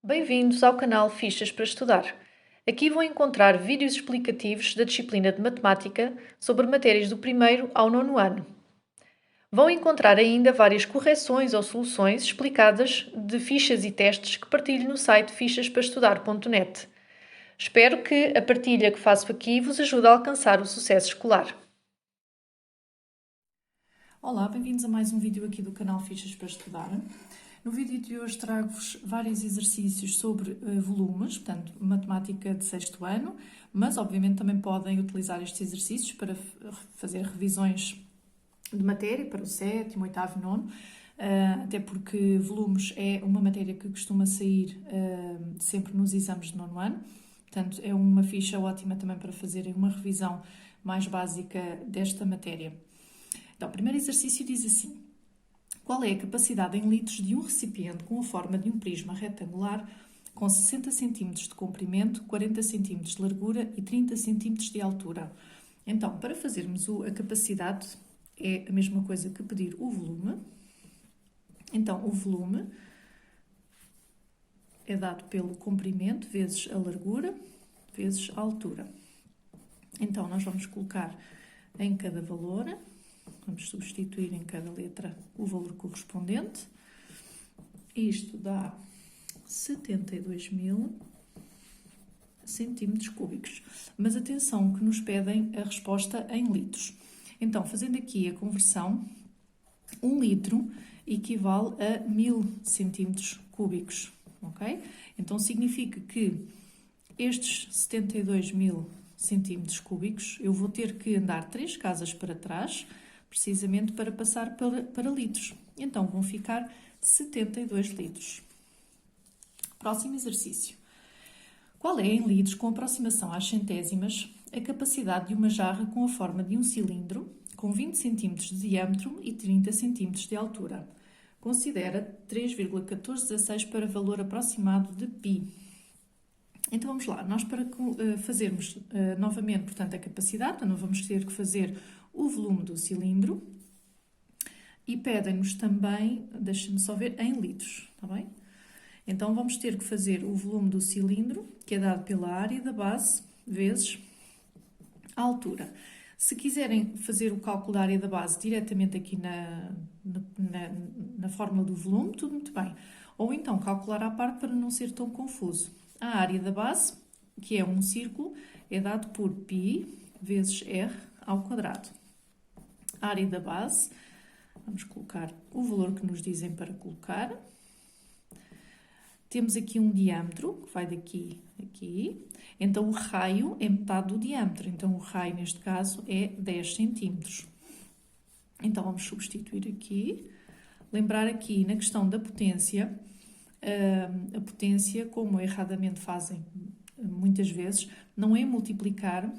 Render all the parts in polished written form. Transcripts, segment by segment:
Bem-vindos ao canal Fichas para Estudar. Aqui vão encontrar vídeos explicativos da disciplina de Matemática sobre matérias do primeiro ao nono ano. Vão encontrar ainda várias correções ou soluções explicadas de fichas e testes que partilho no site fichasparaestudar.net. Espero que a partilha que faço aqui vos ajude a alcançar o sucesso escolar. Olá, bem-vindos a mais um vídeo aqui do canal Fichas para Estudar. No vídeo de hoje trago-vos vários exercícios sobre volumes, portanto, matemática de sexto ano, mas obviamente também podem utilizar estes exercícios para fazer revisões de matéria para o sétimo, oitavo e nono, até porque volumes é uma matéria que costuma sair sempre nos exames de nono ano, portanto, é uma ficha ótima também para fazerem uma revisão mais básica desta matéria. Então, o primeiro exercício diz assim: qual é a capacidade em litros de um recipiente com a forma de um prisma retangular com 60 cm de comprimento, 40 cm de largura e 30 cm de altura? Então, para fazermos a capacidade, é a mesma coisa que pedir o volume. Então, o volume é dado pelo comprimento vezes a largura vezes a altura. Então, nós vamos colocar em cada valor. Vamos substituir em cada letra o valor correspondente. Isto dá 72.000 centímetros cúbicos. Mas atenção que nos pedem a resposta em litros. Então, fazendo aqui a conversão, 1 litro equivale a 1000 centímetros cúbicos, ok? Então, significa que estes 72.000 centímetros cúbicos, eu vou ter que andar 3 casas para trás, precisamente para passar para litros. Então, vão ficar 72 litros. Próximo exercício. Qual é, em litros, com aproximação às centésimas, a capacidade de uma jarra com a forma de um cilindro, com 20 cm de diâmetro e 30 cm de altura? Considera 3,1416 para valor aproximado de π. Então, vamos lá. Nós, para fazermos novamente, portanto, a capacidade, não vamos ter que fazer o volume do cilindro, e pedem-nos também, deixem-me só ver, em litros, está bem? Então, vamos ter que fazer o volume do cilindro, que é dado pela área da base, vezes a altura. Se quiserem fazer o cálculo da área da base diretamente aqui na fórmula do volume, tudo muito bem. Ou então calcular à parte para não ser tão confuso. A área da base, que é um círculo, é dado por π vezes r ao quadrado. A área da base, vamos colocar o valor que nos dizem para colocar. Temos aqui um diâmetro, que vai daqui a aqui. Então, o raio é metade do diâmetro. Então, o raio, neste caso, é 10 centímetros. Então, vamos substituir aqui. Lembrar aqui, na questão da potência, a potência, como erradamente fazem muitas vezes, não é multiplicar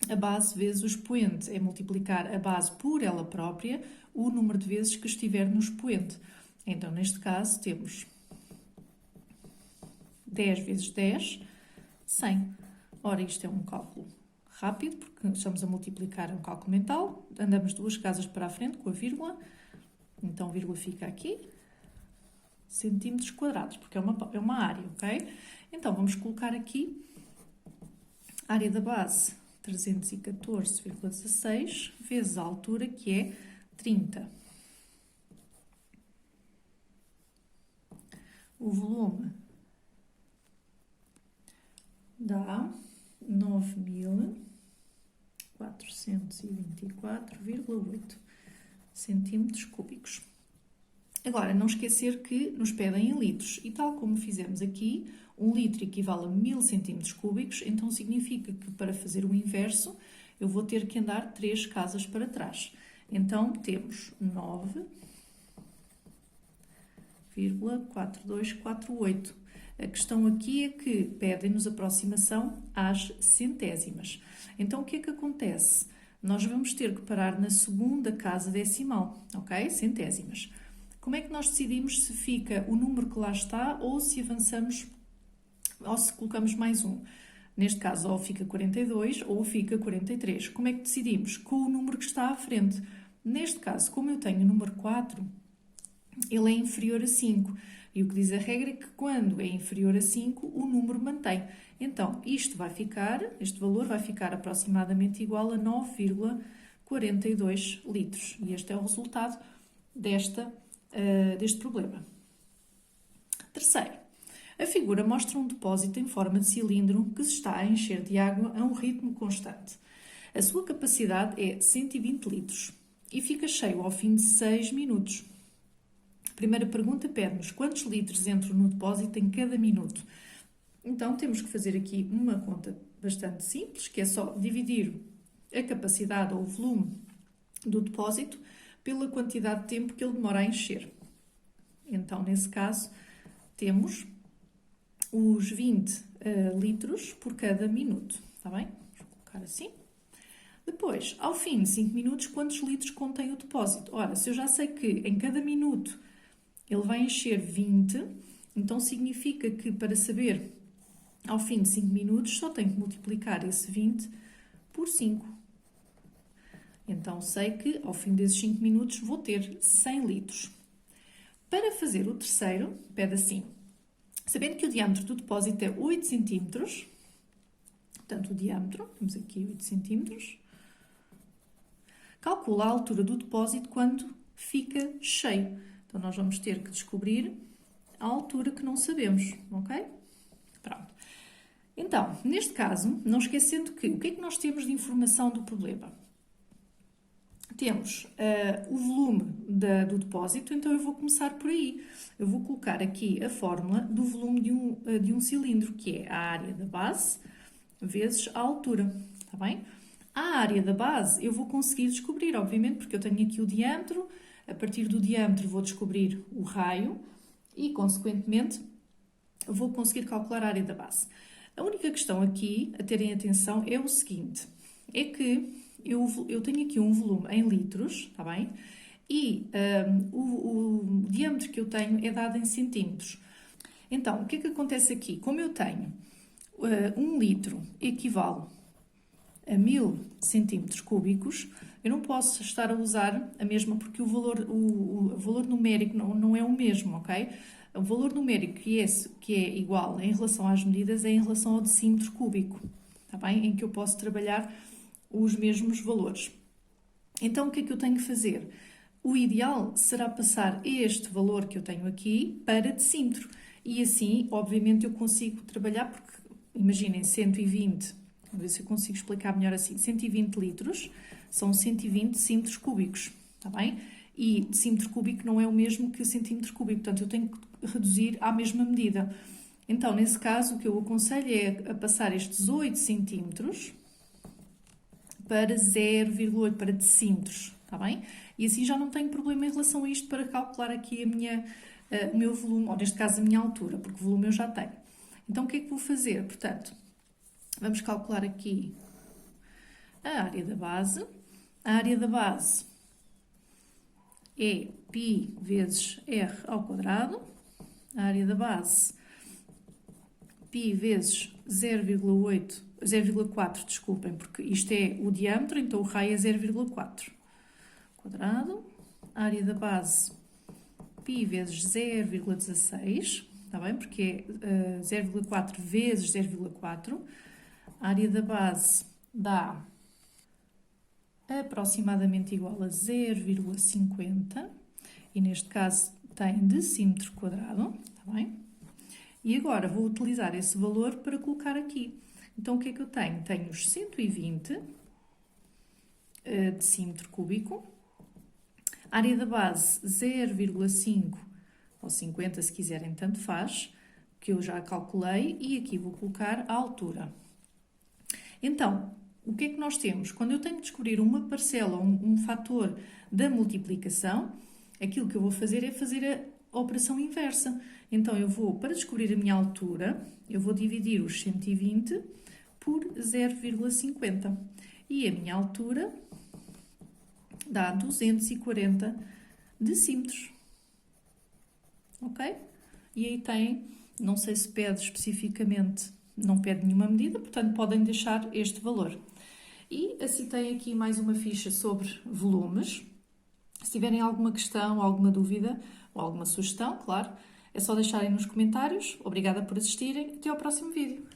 a base vezes o expoente, é multiplicar a base por ela própria, o número de vezes que estiver no expoente. Então, neste caso, temos 10 vezes 10, 100. Ora, isto é um cálculo rápido, porque estamos a multiplicar, é um cálculo mental. Andamos 2 casas para a frente com a vírgula. Então, a vírgula fica aqui. Centímetros quadrados, porque é uma área, ok? Então, vamos colocar aqui a área da base, 314,16, vezes a altura, que é 30. O volume dá 9.424,8 centímetros cúbicos. Agora, não esquecer que nos pedem em litros, e tal como fizemos aqui, 1 litro equivale a 1000 centímetros cúbicos, então significa que para fazer o inverso, eu vou ter que andar 3 casas para trás. Então, temos 9,4248. A questão aqui é que pedem-nos aproximação às centésimas. Então, o que é que acontece? Nós vamos ter que parar na segunda casa decimal, ok? Centésimas. Como é que nós decidimos se fica o número que lá está ou se avançamos ou se colocamos mais um? Neste caso, ou fica 42 ou fica 43. Como é que decidimos? Com o número que está à frente. Neste caso, como eu tenho o número 4, ele é inferior a 5. E o que diz a regra é que quando é inferior a 5, o número mantém. Então, este valor vai ficar aproximadamente igual a 9,42 litros. E este é o resultado deste problema. Terceiro, a figura mostra um depósito em forma de cilindro que se está a encher de água a um ritmo constante. A sua capacidade é 120 litros e fica cheio ao fim de 6 minutos. A primeira pergunta pede-nos quantos litros entram no depósito em cada minuto. Então, temos que fazer aqui uma conta bastante simples, que é só dividir a capacidade ou o volume do depósito pela quantidade de tempo que ele demora a encher. Então, nesse caso, temos os 20 litros por cada minuto, está bem? Vou colocar assim. Depois, ao fim de 5 minutos, quantos litros contém o depósito? Ora, se eu já sei que em cada minuto ele vai encher 20, então significa que para saber ao fim de 5 minutos só tenho que multiplicar esse 20 por 5. Então sei que ao fim desses 5 minutos vou ter 100 litros. Para fazer o terceiro, pede assim, sabendo que o diâmetro do depósito é 8 cm, portanto o diâmetro, temos aqui 8 cm, calcula a altura do depósito quando fica cheio. Então nós vamos ter que descobrir a altura que não sabemos, ok? Pronto. Então, neste caso, não esquecendo que o que é que nós temos de informação do problema? Temos o volume do depósito, então eu vou começar por aí. Eu vou colocar aqui a fórmula do volume de um cilindro, que é a área da base vezes a altura, está bem? A área da base eu vou conseguir descobrir, obviamente, porque eu tenho aqui o diâmetro, a partir do diâmetro vou descobrir o raio e, consequentemente, vou conseguir calcular a área da base. A única questão aqui a terem atenção é o seguinte, é que eu tenho aqui um volume em litros, está bem? E o diâmetro que eu tenho é dado em centímetros. Então, o que é que acontece aqui? Como eu tenho 1 litro equivale a 1000 centímetros cúbicos, eu não posso estar a usar a mesma porque o valor numérico não é o mesmo, ok? O valor numérico que é igual em relação às medidas é em relação ao decímetro cúbico, está bem? Em que eu posso trabalhar os mesmos valores. Então, o que é que eu tenho que fazer? O ideal será passar este valor que eu tenho aqui para decímetro. E assim, obviamente, eu consigo trabalhar, porque, imaginem, 120, vamos ver se eu consigo explicar melhor assim, 120 litros são 120 decímetros cúbicos, está bem? E decímetro cúbico não é o mesmo que centímetro cúbico, portanto, eu tenho que reduzir à mesma medida. Então, nesse caso, o que eu aconselho é a passar estes 8 centímetros para 0,8, para decímetros, está bem? E assim já não tenho problema em relação a isto para calcular aqui o meu volume, ou neste caso a minha altura, porque o volume eu já tenho. Então o que é que vou fazer? Portanto, vamos calcular aqui a área da base. A área da base é π vezes r ao quadrado. A área da base, π vezes 0,4, desculpem, porque isto é o diâmetro, então o raio é 0,4 quadrado. A área da base, π vezes 0,16, está bem? Porque é 0,4 vezes 0,4. A área da base dá aproximadamente igual a 0,50 e neste caso tem decímetro quadrado, está bem? E agora vou utilizar esse valor para colocar aqui. Então, o que é que eu tenho? Tenho os 120 decímetro cúbico, área da base 0,5 ou 50, se quiserem, tanto faz, que eu já calculei, e aqui vou colocar a altura. Então, o que é que nós temos? Quando eu tenho que descobrir uma parcela, um fator da multiplicação, aquilo que eu vou fazer é fazer a operação inversa. Então, para descobrir a minha altura, eu vou dividir os 120 por 0,50. E a minha altura dá 240 decímetros. Ok? E aí tem, não sei se pede especificamente, não pede nenhuma medida, portanto podem deixar este valor. E assim tem aqui mais uma ficha sobre volumes. Se tiverem alguma questão, alguma dúvida ou alguma sugestão, claro, É só deixarem nos comentários. Obrigada por assistirem. Até ao próximo vídeo.